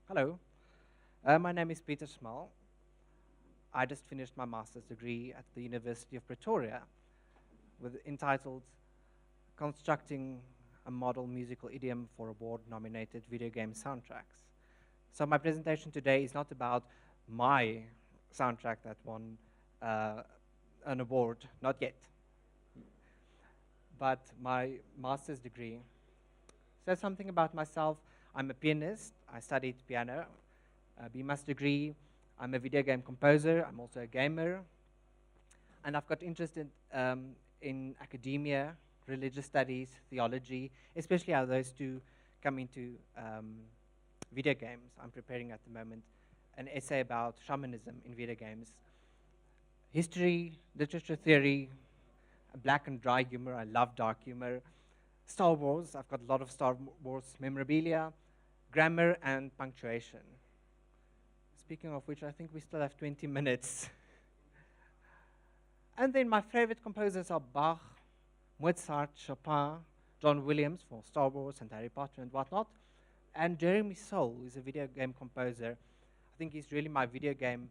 Hello, my name is Pieter Smal. I just finished my master's degree at the University of Pretoria entitled Constructing a Model Musical Idiom for Award-Nominated Video Game Soundtracks. So my presentation today is not about my soundtrack that won an award, not yet, but my master's degree. So something about myself: I'm a pianist. I studied piano, a BMaster degree. I'm a video game composer. I'm also a gamer. And I've got interested in academia, religious studies, theology, especially how those two come into video games. I'm preparing at the moment an essay about shamanism in video games. History, literature theory, black and dry humor. I love dark humor. Star Wars. I've got a lot of Star Wars memorabilia, grammar, and punctuation. Speaking of which, I think we still have 20 minutes. And then my favorite composers are Bach, Mozart, Chopin, John Williams for Star Wars and Harry Potter and whatnot, and Jeremy Soule is a video game composer. I think he's really my video game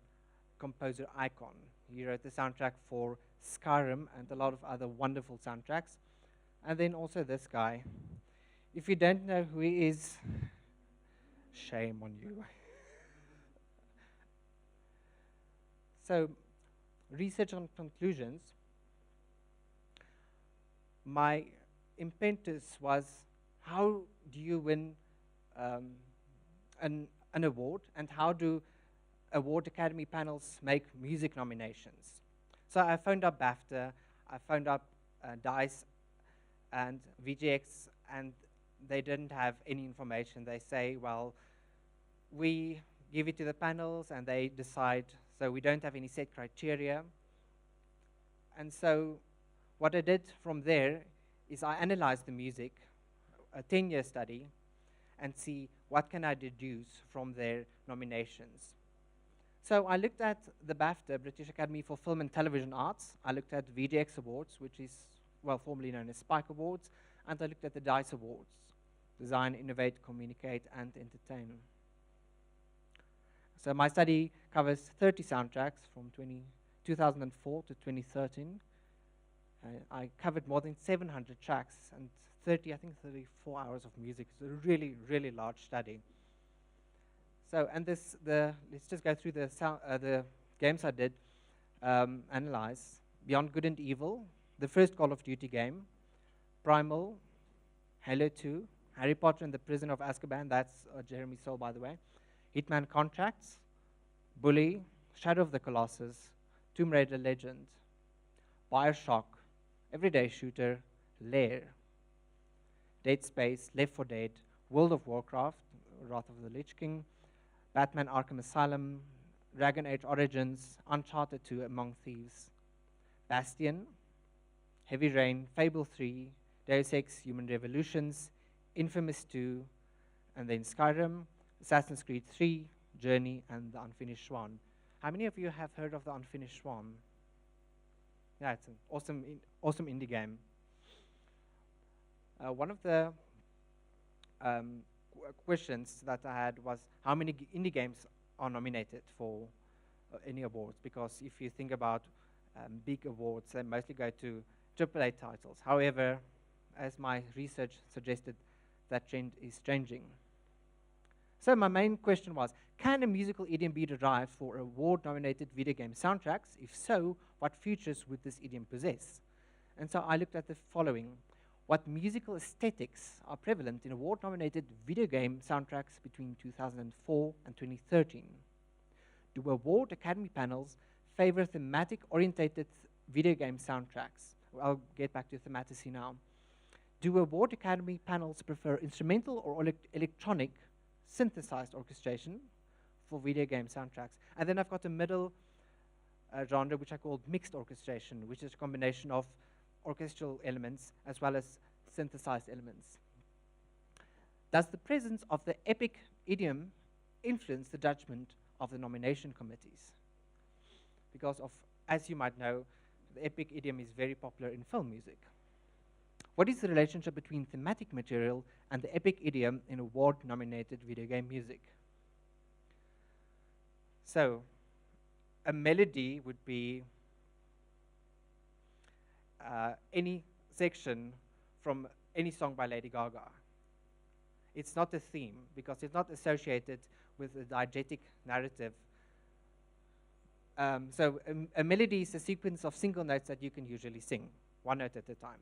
composer icon. He wrote the soundtrack for Skyrim and a lot of other wonderful soundtracks. And then also this guy. If you don't know who he is, shame on you. So, research and conclusions. My impetus was, how do you win an award, and how do award academy panels make music nominations? So I phoned up BAFTA, I phoned up DICE and VGX, and they didn't have any information. They say, well, we give it to the panels and they decide, so we don't have any set criteria. And so what I did from there is I analyzed the music, a 10-year study, and see what can I deduce from their nominations. So I looked at the BAFTA, British Academy for Film and Television Arts. I looked at VGX Awards, which is, well, formerly known as Spike Awards, and I looked at the DICE Awards, Design, Innovate, Communicate, and Entertain. So my study covers 30 soundtracks from 2004 to 2013. I covered more than 700 tracks and 34 hours of music. It's a really, really large study. So, and let's just go through the games I did analyze. Beyond Good and Evil, the first Call of Duty game, Primal, Halo 2, Harry Potter and the Prison of Azkaban, that's Jeremy Soule, by the way, Hitman Contracts, Bully, Shadow of the Colossus, Tomb Raider Legend, Bioshock, Everyday Shooter, Lair, Dead Space, Left 4 Dead, World of Warcraft, Wrath of the Lich King, Batman Arkham Asylum, Dragon Age Origins, Uncharted 2, Among Thieves, Bastion, Heavy Rain, Fable 3, Deus Ex, Human Revolutions, Infamous 2, and then Skyrim, Assassin's Creed 3, Journey, and The Unfinished Swan. How many of you have heard of The Unfinished Swan? Yeah, it's an awesome indie game. One of the questions that I had was, how many indie games are nominated for any awards? Because if you think about big awards, they mostly go to AAA titles. However, as my research suggested, that trend is changing. So my main question was, can a musical idiom be derived for award-nominated video game soundtracks? If so, what features would this idiom possess? And so I looked at the following. What musical aesthetics are prevalent in award-nominated video game soundtracks between 2004 and 2013? Do award academy panels favor thematic-orientated video game soundtracks? I'll get back to thematicity now. Do award academy panels prefer instrumental or electronic synthesized orchestration for video game soundtracks? And then I've got a middle genre, which I called mixed orchestration, which is a combination of orchestral elements as well as synthesized elements. Does the presence of the epic idiom influence the judgment of the nomination committees? Because of, as you might know, the epic idiom is very popular in film music. What is the relationship between thematic material and the epic idiom in award-nominated video game music? So a melody would be any section from any song by Lady Gaga. It's not a theme because it's not associated with a diegetic narrative. So a melody is a sequence of single notes that you can usually sing, one note at a time,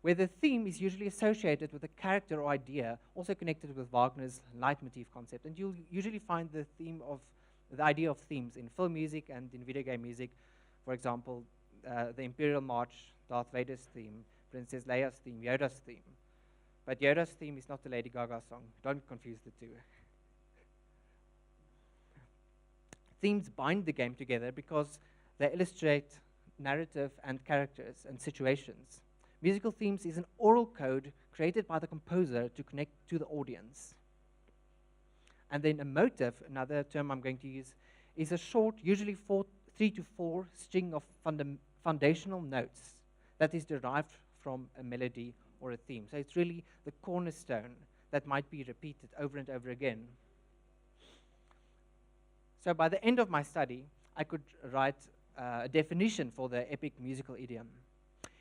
where the theme is usually associated with a character or idea, also connected with Wagner's leitmotif concept. And you'll usually find the idea of themes in film music and in video game music. For example, the Imperial March, Darth Vader's theme, Princess Leia's theme, Yoda's theme. But Yoda's theme is not the Lady Gaga song. Don't confuse the two. Themes bind the game together because they illustrate narrative and characters and situations. Musical themes is an oral code created by the composer to connect to the audience. And then a motive, another term I'm going to use, is a short, usually 3 to 4 string of foundational notes that is derived from a melody or a theme. So it's really the cornerstone that might be repeated over and over again. So by the end of my study, I could write a definition for the epic musical idiom.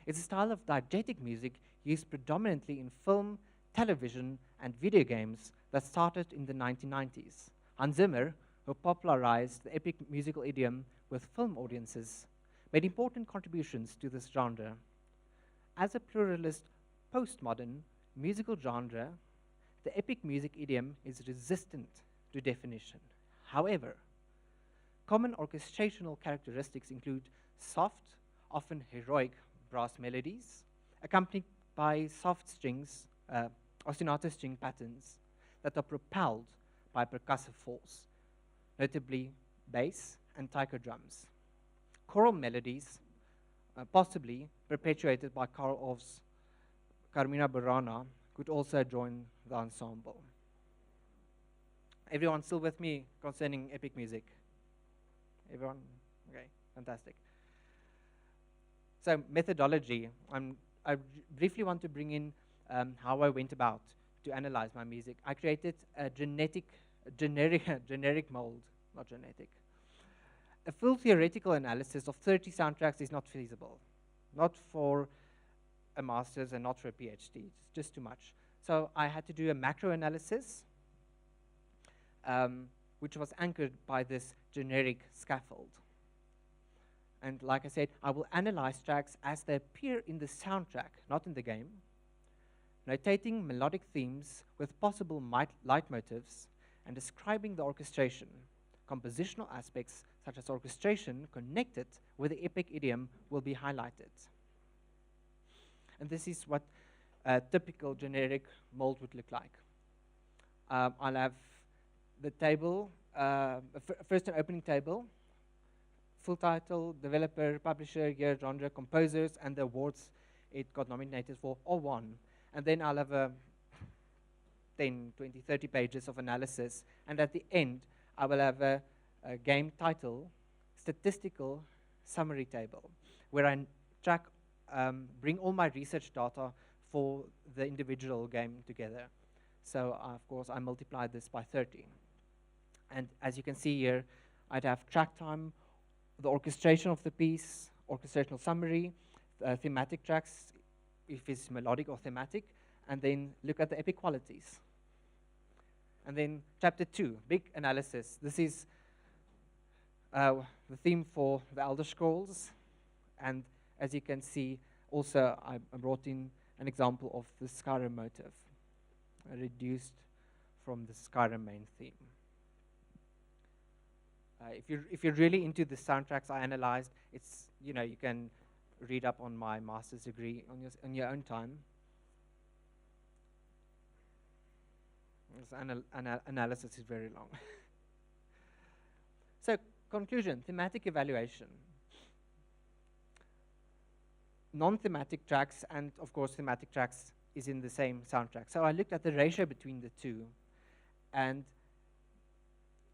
It's a style of diegetic music used predominantly in film, television, and video games that started in the 1990s. Hans Zimmer, who popularized the epic musical idiom with film audiences, made important contributions to this genre. As a pluralist postmodern musical genre, the epic music idiom is resistant to definition. However, common orchestrational characteristics include soft, often heroic brass melodies, accompanied by soft strings, ostinato string patterns that are propelled by percussive force, notably bass and taiko drums. Choral melodies, possibly perpetuated by Karl Orff's Carmina Burana, could also join the ensemble. Everyone still with me concerning epic music? Everyone? Okay, fantastic. So methodology, I briefly want to bring in how I went about to analyze my music. I created a generic mold, not genetic. A full theoretical analysis of 30 soundtracks is not feasible, not for a master's and not for a PhD. It's just too much. So I had to do a macro analysis, which was anchored by this generic scaffold. And like I said, I will analyze tracks as they appear in the soundtrack, not in the game, notating melodic themes with possible leitmotifs and describing the orchestration. Compositional aspects such as orchestration connected with the epic idiom will be highlighted. And this is what a typical generic mold would look like. I'll have the table, first an opening table, full title, developer, publisher, year, genre, composers, and the awards it got nominated for, all won. And then I'll have 10, 20, 30 pages of analysis. And at the end, I will have a game title, statistical summary table, where I track, bring all my research data for the individual game together. So, of course, I multiplied this by 30. And as you can see here, I'd have track time, the orchestration of the piece, orchestrational summary, thematic tracks, if it's melodic or thematic, and then look at the epic qualities. And then chapter 2, big analysis. This is the theme for the Elder Scrolls. And as you can see, also I brought in an example of the Skyrim motive, reduced from the Skyrim main theme. If you're really into the soundtracks I analyzed, it's, you can read up on my master's degree on your own time. This analysis is very long. So, conclusion, thematic evaluation. Non-thematic tracks and, of course, thematic tracks is in the same soundtrack. So I looked at the ratio between the two, and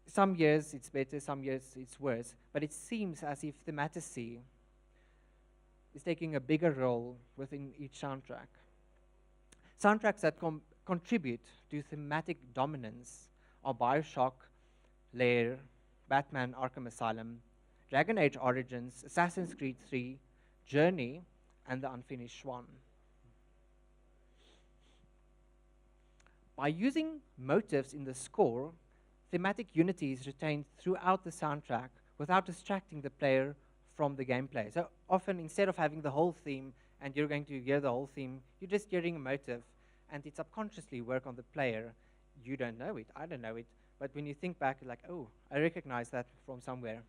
some years it's better, some years it's worse, but it seems as if thematicity is taking a bigger role within each soundtrack. Soundtracks that contribute to thematic dominance are Bioshock, Lair, Batman Arkham Asylum, Dragon Age Origins, Assassin's Creed 3, Journey, and The Unfinished Swan. By using motifs in the score, thematic unity is retained throughout the soundtrack without distracting the player from the gameplay. So often, instead of having the whole theme and you're going to hear the whole theme, you're just hearing a motive and it subconsciously work on the player. You don't know it, I don't know it, but when you think back, like, oh, I recognize that from somewhere.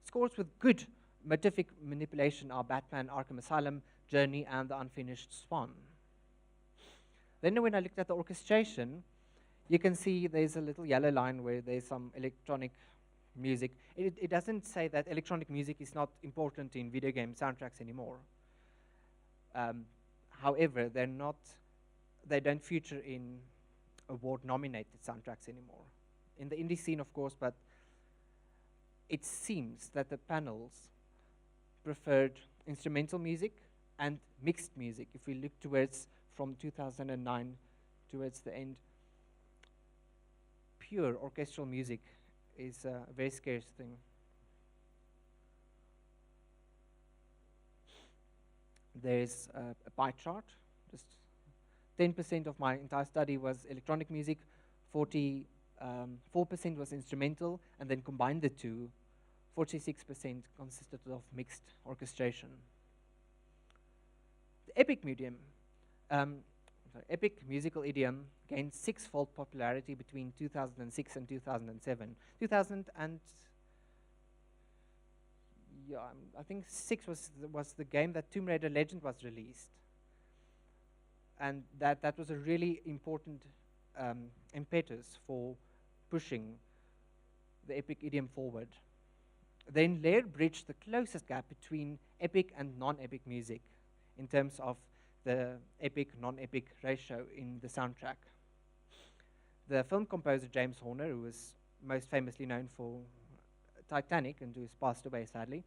Scores with good motivic manipulation are Batman Arkham Asylum, Journey, and The Unfinished Swan. Then when I looked at the orchestration, you can see there's a little yellow line where there's some electronic music. It doesn't say that electronic music is not important in video game soundtracks anymore. However, they don't feature in award-nominated soundtracks anymore. In the indie scene, of course, but it seems that the panels preferred instrumental music and mixed music. If we look towards from 2009 towards the end, pure orchestral music is a very scarce thing. There's a pie chart. Just 10% of my entire study was electronic music, 4% was instrumental, and then combined the two, 46% consisted of mixed orchestration. The epic musical idiom gained six-fold popularity between 2006 and 2007. I think 6 was the game that Tomb Raider Legend was released. And that was a really important impetus for pushing the epic idiom forward. Then Lair bridged the closest gap between epic and non-epic music in terms of the epic, non-epic ratio in the soundtrack. The film composer James Horner, who was most famously known for Titanic and who has passed away sadly,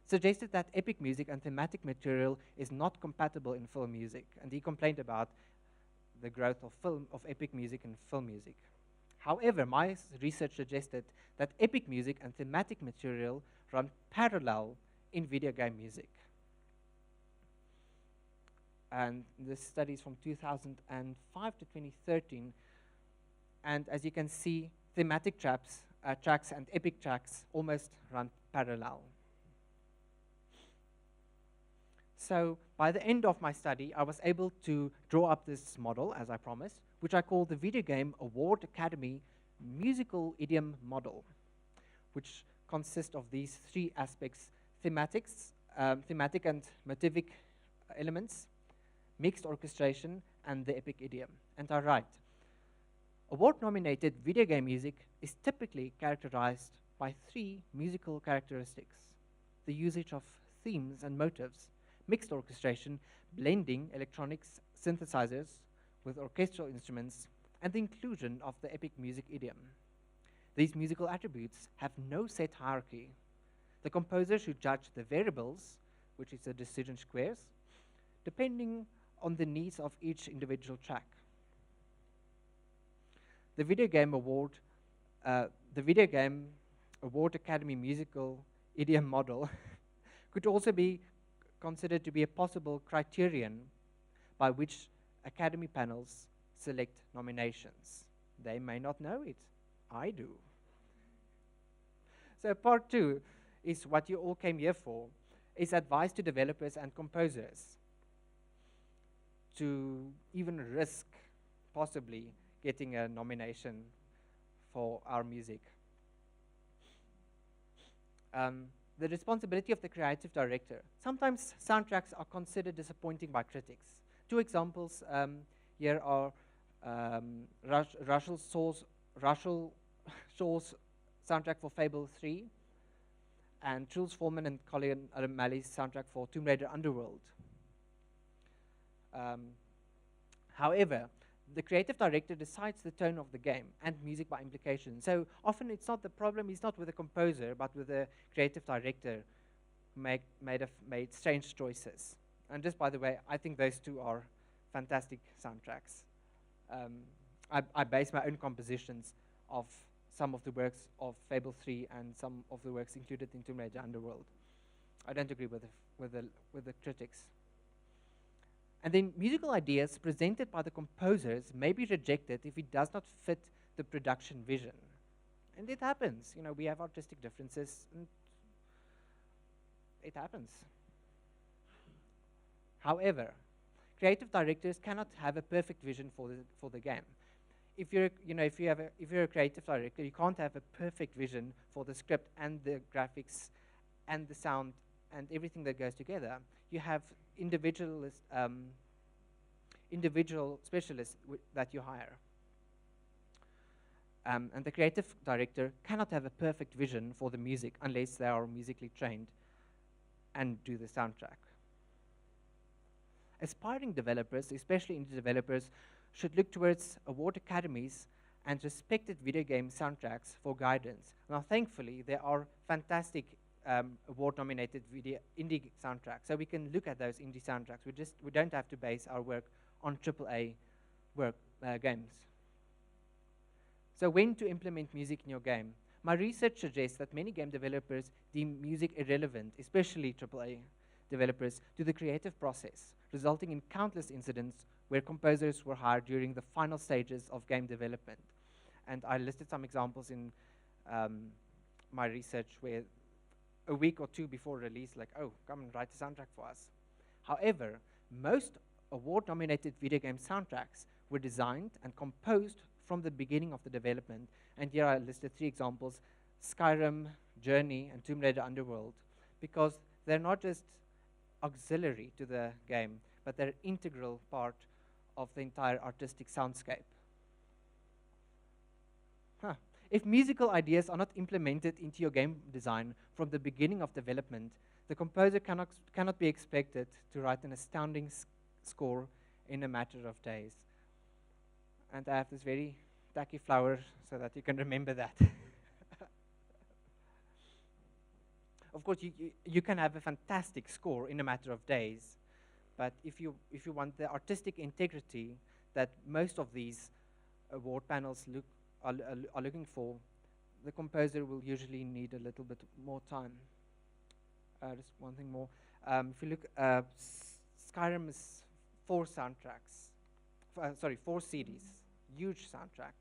suggested that epic music and thematic material is not compatible in film music, and he complained about the growth of epic music and film music. However, my research suggested that epic music and thematic material run parallel in video game music. And this study is from 2005 to 2013, and as you can see, thematic tracks and epic tracks almost run parallel. So by the end of my study, I was able to draw up this model, as I promised, which I call the Video Game Award Academy Musical Idiom Model, which consists of these three aspects: thematic and motivic elements, mixed orchestration, and the epic idiom. And I write, award-nominated video game music is typically characterized by three musical characteristics: the usage of themes and motives, mixed orchestration, blending electronics synthesizers with orchestral instruments, and the inclusion of the epic music idiom. These musical attributes have no set hierarchy. The composer should judge the variables, which is the decision squares, depending on the needs of each individual track. The Video Game Award Academy Musical Idiom Model could also be considered to be a possible criterion by which Academy panels select nominations. They may not know it. I do. So part 2 is what you all came here for, is advice to developers and composers to even risk possibly getting a nomination for our music. The responsibility of the creative director. Sometimes soundtracks are considered disappointing by critics. Two examples here are Russell Shaw's soundtrack for Fable 3 and Truls Foreman and Colin O'Malley's soundtrack for Tomb Raider Underworld. However, the creative director decides the tone of the game and music by implication. So often it's not the problem is not with the composer, but with the creative director who made strange choices. And just by the way, I think those two are fantastic soundtracks. I base my own compositions of some of the works of Fable 3 and some of the works included in Tomb Raider Underworld. I don't agree with the critics. And then musical ideas presented by the composers may be rejected if it does not fit the production vision. And it happens. You know, we have artistic differences, and it happens. However, creative directors cannot have a perfect vision for the game. If you're a creative director, you can't have a perfect vision for the script and the graphics and the sound and everything that goes together. You have individual specialists that you hire. And the creative director cannot have a perfect vision for the music unless they are musically trained and do the soundtrack. Aspiring developers, especially indie developers, should look towards award academies and respected video game soundtracks for guidance. Now, thankfully, there are fantastic award-nominated indie soundtracks, so we can look at those indie soundtracks. We don't have to base our work on AAA games. So when to implement music in your game? My research suggests that many game developers deem music irrelevant, especially AAA developers, to the creative process, resulting in countless incidents where composers were hired during the final stages of game development. And I listed some examples in my research where a week or two before release, like, oh, come and write a soundtrack for us. However, most award-nominated video game soundtracks were designed and composed from the beginning of the development. And here I listed 3 examples: Skyrim, Journey, and Tomb Raider Underworld, because they're not just auxiliary to the game, but they're integral part of the entire artistic soundscape. If musical ideas are not implemented into your game design from the beginning of development, the composer cannot be expected to write an astounding score in a matter of days. And I have this very tacky flower so that you can remember that. Of course, you can have a fantastic score in a matter of days, but if you want the artistic integrity that most of these award panels are looking for, the composer will usually need a little bit more time. Just one thing more. If you look, Skyrim is 4 soundtracks. 4 CDs, huge soundtrack.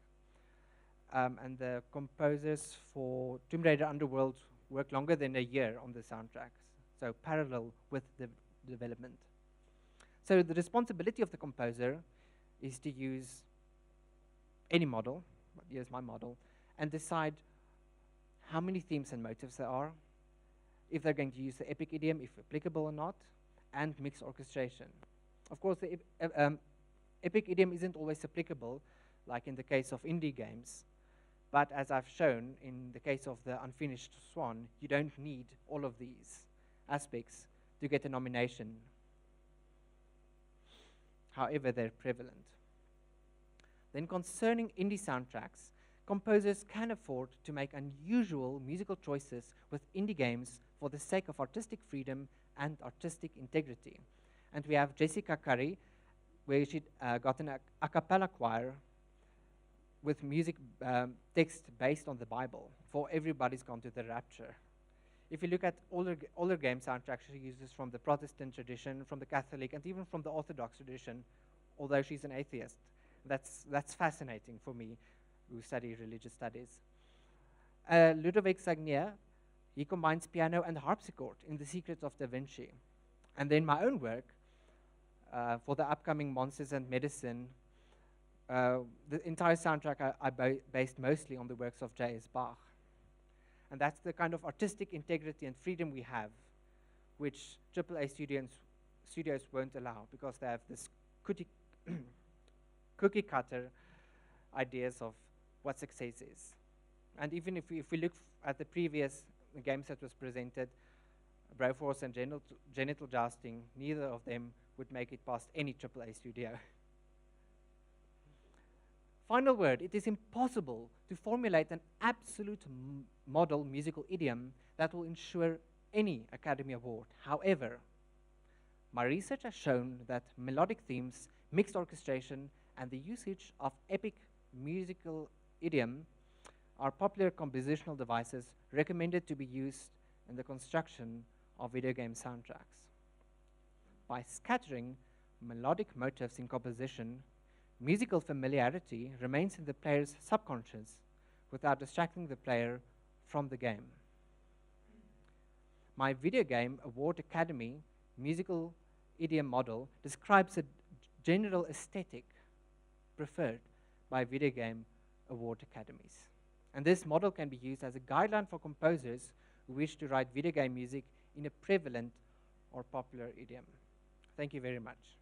And the composers for Tomb Raider Underworld work longer than a year on the soundtracks, so parallel with the development. So the responsibility of the composer is to use any model, here's my model, and decide how many themes and motifs there are, if they're going to use the epic idiom, if applicable or not, and mixed orchestration. Of course, the epic idiom isn't always applicable, like in the case of indie games, but as I've shown in the case of the Unfinished Swan, you don't need all of these aspects to get a nomination. However, they're prevalent. Then concerning indie soundtracks, composers can afford to make unusual musical choices with indie games for the sake of artistic freedom and artistic integrity. And we have Jessica Curry, where she got an a cappella choir with music text based on the Bible, for Everybody's Gone to the Rapture. If you look at older game soundtracks, she uses from the Protestant tradition, from the Catholic, and even from the Orthodox tradition, although she's an atheist. That's fascinating for me, who study religious studies. Ludovic Sagnier, he combines piano and harpsichord in The Secrets of Da Vinci. And then my own work, for the upcoming Monsters and Medicine, the entire soundtrack I based mostly on the works of J.S. Bach. And that's the kind of artistic integrity and freedom we have, which AAA studios won't allow, because they have this cookie cutter ideas of what success is. And even if we look at the previous games that was presented, Broforce and Genital Jousting, neither of them would make it past any AAA studio. Final word, it is impossible to formulate an absolute model musical idiom that will ensure any Academy Award. However, my research has shown that melodic themes, mixed orchestration, and the usage of epic musical idiom are popular compositional devices recommended to be used in the construction of video game soundtracks. By scattering melodic motifs in composition, musical familiarity remains in the player's subconscious without distracting the player from the game. My Video Game Award Academy musical idiom model describes a general aesthetic preferred by video game award academies. And this model can be used as a guideline for composers who wish to write video game music in a prevalent or popular idiom. Thank you very much.